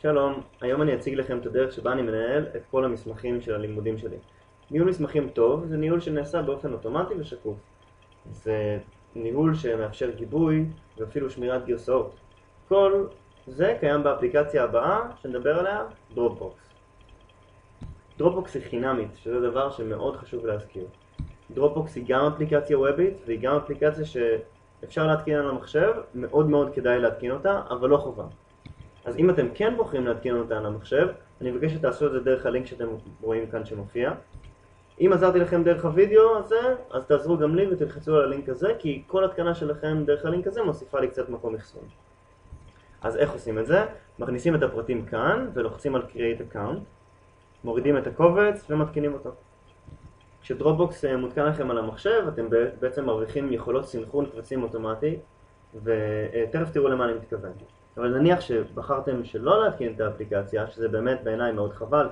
שלום, היום אני אציג לכם את הדרך שבה אני מנהל את כל המסמכים של הלימודים שלי. ניהול מסמכים טוב זה ניהול שנעשה באופן אוטומטי ושקוף. זה ניהול שמאפשר גיבוי ואפילו שמירת גרסאות. כל זה קיים באפליקציה הבאה שנדבר עליה, דרופבוקס. דרופבוקס היא חינמית, שזה דבר שמאוד חשוב להזכיר. דרופבוקס היא גם אפליקציה וובית והיא גם אפליקציה שאפשר להתקין על המחשב, מאוד מאוד כדאי להתקין אותה, אבל לא חובה. אז אם אתם כן בוחרים להתקין אותה על המחשב, אני מבקש שתעשו את זה דרך הלינק שאתם רואים כאן שמופיע. אם עזרתי לכם דרך הוידאו הזה, אז תעזרו גם לי ותלחצו על הלינק הזה, כי כל התקנה שלכם דרך הלינק הזה מוסיפה לי קצת מקום אחסון. אז איך עושים את זה? מכניסים את הפרטים כאן ולוחצים על Create Account, מורידים את הקובץ ומתקינים אותו. כשדרופבוקס מותקן לכם על המחשב, אתם בעצם מרוויחים יכולות סינכרון קבצים אוטומטי, ותכף תראו למה אני מתכוון. אבל נניח שבחרתם שלא להתקין את האפליקציה, שזה באמת בעיניי מאוד חבל,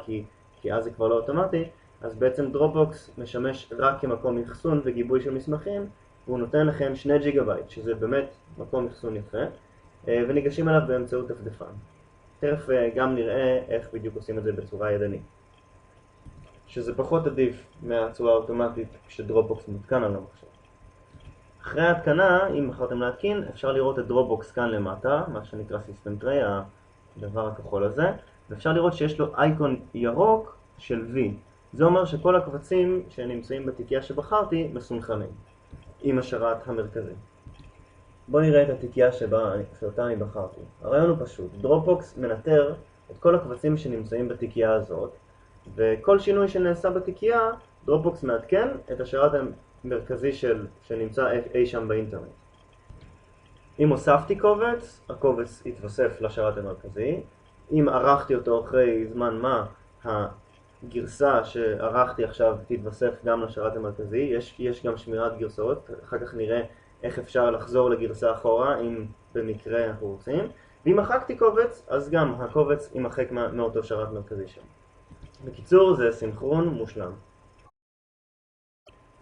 כי אז זה כבר לא אוטומטי, אז בעצם דרופבוקס משמש רק כמקום אחסון וגיבוי של מסמכים, והוא נותן לכם 2 ג'יגה-בייט, שזה באמת מקום אחסון יפה, וניגשים אליו באמצעות דפדפן. תכף גם נראה איך בדיוק עושים את זה בצורה ידנית. שזה פחות עדיף מהצורה האוטומטית כשדרופבוקס מותקן על המחשב. אחרי ההתקנה, אם בחרתם להתקין, אפשר לראות את דרופבוקס כאן למטה, מה שנקרא System Tray, הדבר הכחול הזה, ואפשר לראות שיש לו אייקון ירוק של V. זה אומר שכל הקבצים שנמצאים בתיקייה שבחרתי מסונכרנים עם השרת המרכזי. בואו נראה את התיקייה שאותה אני בחרתי. הרעיון הוא פשוט. דרופבוקס מנטר את כל הקבצים שנמצאים בתיקייה הזאת, וכל שינוי שנעשה בתיקייה, דרופבוקס מעדכן את השרת המרכזי שנמצא אי שם באינטרנט. אם הוספתי קובץ, הקובץ יתווסף לשרת המרכזי. אם ערכתי אותו אחרי זמן מה, הגרסה שערכתי עכשיו תתווסף גם לשרת המרכזי. יש גם שמירת גרסאות, אחר כך נראה איך אפשר לחזור לגרסה אחורה אם במקרה אנחנו רוצים. ואם מחקתי קובץ, אז גם הקובץ יימחק מאותו שרת מרכזי שם. בקיצור, זה סינכרון מושלם.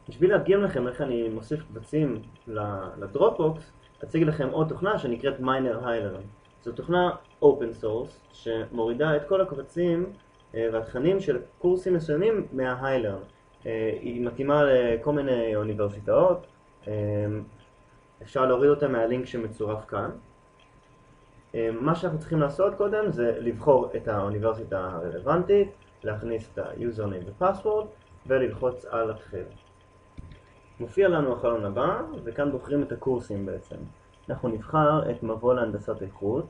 בשביל להדגים לכם איך אני מוסיף קבצים לדרופבוקס, אציג לכם עוד תוכנה שנקראת Miner HighLearn. זו תוכנה open source שמורידה את כל הקבצים והתכנים של קורסים מסוימים מה-HighLearn. היא מתאימה לכל מיני אוניברסיטאות, אפשר להוריד אותה מהלינק שמצורף כאן. מה שאנחנו צריכים לעשות קודם זה לבחור את האוניברסיטה הרלוונטית, להכניס את ה-username ו-password וללחוץ על התחיל. מופיע לנו החלון הבא, וכאן בוחרים את הקורסים בעצם. אנחנו נבחר את מבוא להנדסת איכות.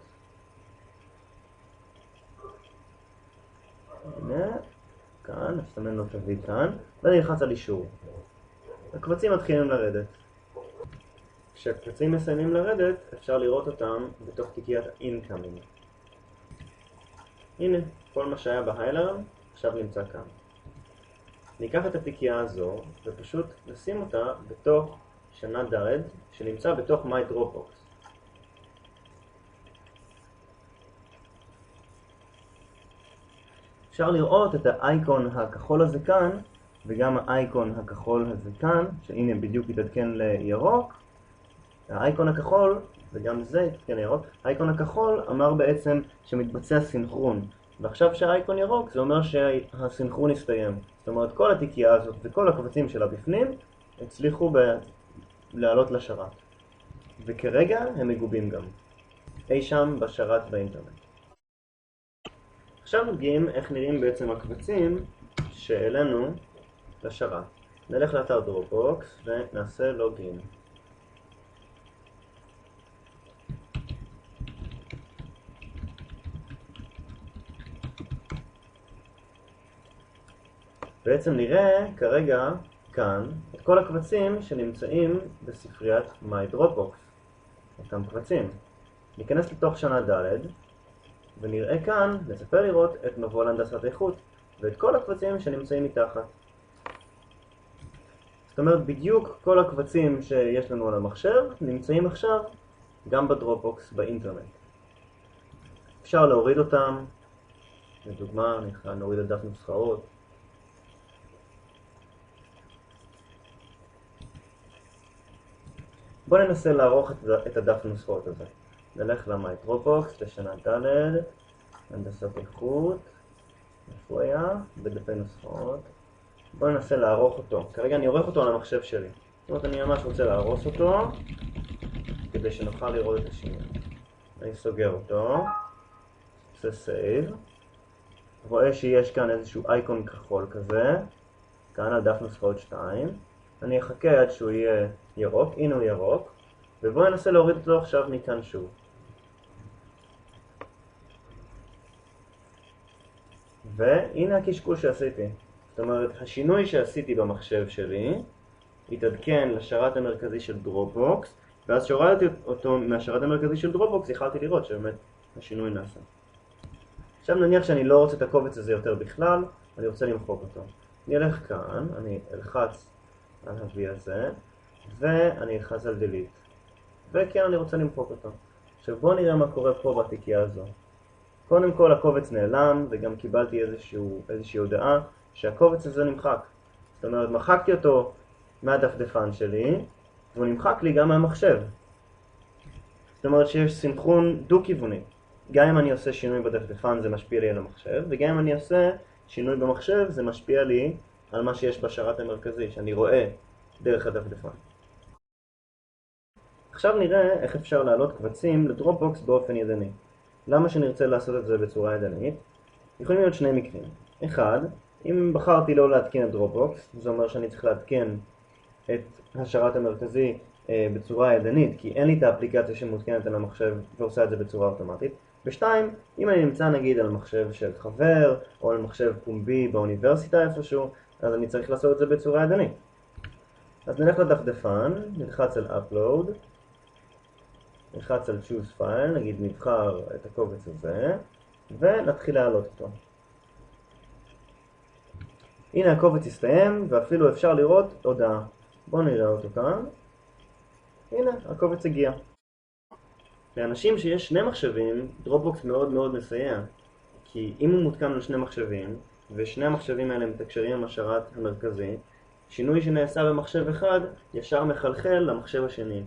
הנה, כאן, נסמן לו תווי כאן, ונלחץ על אישור. הקבצים מתחילים לרדת. כשהקבצים מסיימים לרדת, אפשר לראות אותם בתוך תיקיית incoming. הנה, כל מה שהיה ב-HighLearn עכשיו נמצא כאן. ניקח את התיקייה הזו ופשוט נשים אותה בתוך שנה ד' שנמצא בתוך My Dropbox. אפשר לראות את האייקון הכחול הזה כאן וגם האייקון הכחול הזה כאן, שהנה בדיוק יתעדכן לירוק. האייקון הכחול, וגם זה יתעדכן לירוק, האייקון הכחול אמר בעצם שמתבצע סינכרון. ועכשיו שהאייקון ירוק זה אומר שהסינכרון הסתיים. זאת אומרת כל התיקייה הזאת וכל הקבצים שלה בפנים הצליחו לעלות לשרת. וכרגע הם מגובים גם. אי שם בשרת באינטרנט. עכשיו נדגים איך נראים בעצם הקבצים שאלינו לשרת. נלך לאתר דרופבוקס ונעשה לוגין. בעצם נראה כרגע כאן את כל הקבצים שנמצאים בספריית My Dropbox. אותם קבצים. ניכנס לתוך שנה ד' ונראה כאן, נצפה לראות את מבוא להנדסת איכות ואת כל הקבצים שנמצאים מתחת. זאת אומרת בדיוק כל הקבצים שיש לנו על המחשב נמצאים עכשיו גם בדרופבוקס באינטרנט. אפשר להוריד אותם, לדוגמה נוריד את דף נוסחאות. בואו ננסה לערוך את הדף נוסחאות הזה. נלך ל-My Dropbox לשנה ד' הנדסת איכות, איפה הוא היה? בדפי נוסחות. בואו ננסה לערוך אותו. כרגע אני עורך אותו על המחשב שלי. זאת אומרת, אני ממש רוצה להרוס אותו, כדי שנוכל לראות את השינוי. אני סוגר אותו, עושה סייב, רואה שיש כאן איזשהו אייקון כחול כזה, כאן על דף נוסחאות 2. אני אחכה עד שהוא יהיה ירוק, הנה הוא ירוק, ובואו ננסה להוריד אותו עכשיו מכאן שוב. והנה הקשקוש שעשיתי. זאת אומרת, השינוי שעשיתי במחשב שלי התעדכן לשרת המרכזי של דרופבוקס, ואז שהורדתי אותו מהשרת המרכזי של דרופבוקס, יכלתי לראות שבאמת השינוי נעשה. עכשיו נניח שאני לא רוצה את הקובץ הזה יותר בכלל, אני רוצה למחוק אותו. אני אלך כאן, אני אלחץ על ה-V הזה, ואני אלחץ על delete. וכן, אני רוצה למחוק אותו. עכשיו בואו נראה מה קורה פה בתיקייה הזו. קודם כל הקובץ נעלם, וגם קיבלתי איזושהי הודעה שהקובץ הזה נמחק. זאת אומרת, מחקתי אותו מהדפדפן שלי, והוא נמחק לי גם מהמחשב. זאת אומרת שיש סינכרון דו-כיווני. גם אם אני עושה שינוי בדפדפן זה משפיע לי על המחשב, וגם אם אני עושה שינוי במחשב זה משפיע לי על מה שיש בשרת המרכזי, שאני רואה דרך הדפדפן. עכשיו נראה איך אפשר להעלות קבצים לדרופבוקס באופן ידני. למה שנרצה לעשות את זה בצורה ידנית? יכולים להיות שני מקרים. אחד, אם בחרתי לא להתקין את דרופבוקס, זה אומר שאני צריך להתקין את השרת המרכזי בצורה ידנית, כי אין לי את האפליקציה שמותקנת על המחשב ועושה את זה בצורה אוטומטית. ושתיים, אם אני נמצא נגיד על מחשב של חבר, או על מחשב פומבי באוניברסיטה איפשהו, אז אני צריך לעשות את זה בצורה ידנית. אז נלך לדפדפן, נלחץ על Upload, נלחץ על Choose File, נגיד נבחר את הקובץ הזה, ונתחיל להעלות אותו. הנה הקובץ הסתיים, ואפילו אפשר לראות הודעה. בואו נראה אותו כאן. הנה, הקובץ הגיע. לאנשים שיש שני מחשבים, דרופבוקס מאוד מאוד מסייע. כי אם הוא מותקן על שני מחשבים, ושני המחשבים האלה מתקשרים עם השרת המרכזי, שינוי שנעשה במחשב אחד ישר מחלחל למחשב השני.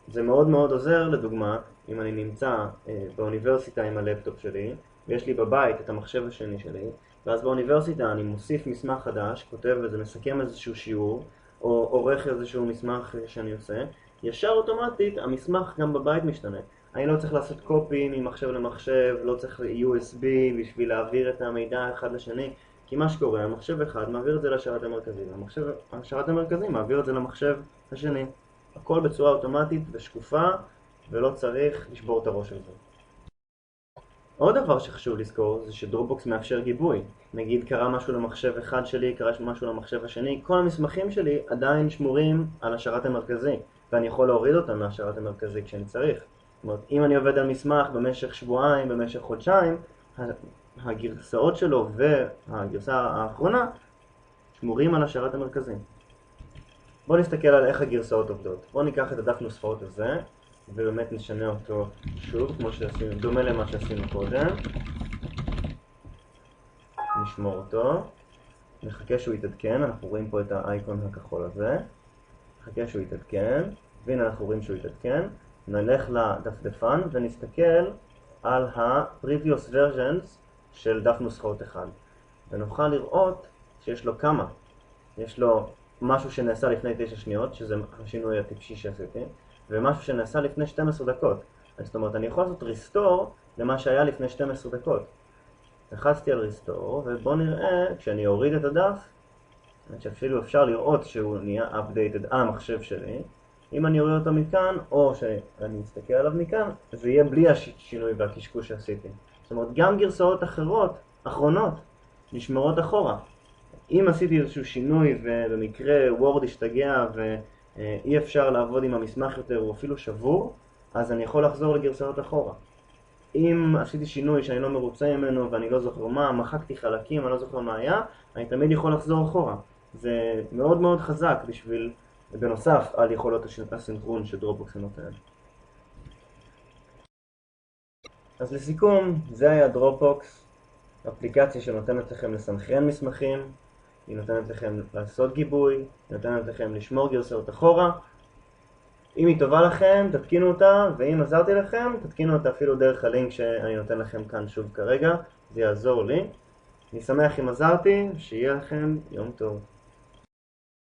זה מאוד מאוד עוזר, לדוגמה, אם אני נמצא באוניברסיטה עם הלפטופ שלי, ויש לי בבית את המחשב השני שלי, ואז באוניברסיטה אני מוסיף מסמך חדש, כותב וזה מסכם איזשהו שיעור, או עורך איזשהו מסמך שאני עושה, ישר אוטומטית המסמך גם בבית משתנה. אני לא צריך לעשות קופי ממחשב למחשב, לא צריך USB בשביל להעביר את המידע אחד לשני, כי מה שקורה, המחשב אחד מעביר את זה לשרת המרכזי, והשרת המרכזי מעביר את זה למחשב השני. הכל בצורה אוטומטית ושקופה, ולא צריך לשבור את הראש על זה. עוד דבר שחשוב לזכור זה שדרופבוקס מאפשר גיבוי. נגיד קרה משהו למחשב אחד שלי, קרה משהו למחשב השני, כל המסמכים שלי עדיין שמורים על השרת המרכזי, ואני יכול להוריד אותם מהשרת המרכזי כשאני צריך. זאת אומרת, אם אני עובד על מסמך במשך שבועיים, במשך חודשיים, הגרסאות שלו והגרסה האחרונה שמורים על השרת המרכזי. בואו נסתכל על איך הגרסאות עובדות. בואו ניקח את הדף נוסחאות הזה, ובאמת נשנה אותו שוב, כמו שעשינו, דומה למה שעשינו קודם. נשמור אותו. נחכה שהוא יתעדכן, אנחנו רואים פה את האייקון הכחול הזה. נחכה שהוא יתעדכן, והנה אנחנו רואים שהוא יתעדכן. נלך לדפדפן ונסתכל על ה-previous versions של דף נוסחאות 1. ונוכל לראות שיש לו כמה. יש לו משהו שנעשה לפני 9 שניות, שזה השינוי הטיפשי שעשיתי, ומשהו שנעשה לפני 12 דקות. זאת אומרת, אני יכול לעשות ריסטור למה שהיה לפני 12 דקות. לחצתי על ריסטור, ובואו נראה, כשאני אוריד את הדף, שאפילו אפשר לראות שהוא נהיה updated על המחשב שלי. אם אני אוריד אותו מכאן, או שאני אסתכל עליו מכאן, זה יהיה בלי השינוי והקשקוש שעשיתי. זאת אומרת, גם גרסאות אחרונות, נשמרות אחורה. אם עשיתי איזשהו שינוי ובמקרה וורד השתגע ואי אפשר לעבוד עם המסמך יותר או אפילו שבור, אז אני יכול לחזור לגרסאות אחורה. אם עשיתי שינוי שאני לא מרוצה ממנו ואני לא זוכר מה, מחקתי חלקים, אני לא זוכר מה היה, אני תמיד יכול לחזור אחורה. זה מאוד מאוד חזק בשביל, בנוסף על יכולות הסינכרון שדרופבוקס נותן. אז לסיכום, זה היה דרופבוקס, אפליקציה שנותנת לכם לסנכרן מסמכים, היא נותנת לכם לעשות גיבוי, היא נותנת לכם לשמור גרסאות אחורה, אם היא טובה לכם, תתקינו אותה, ואם עזרתי לכם, תתקינו אותה אפילו דרך הלינק שאני נותן לכם כאן שוב כרגע, זה יעזור לי. אני שמח אם עזרתי, שיהיה לכם יום טוב.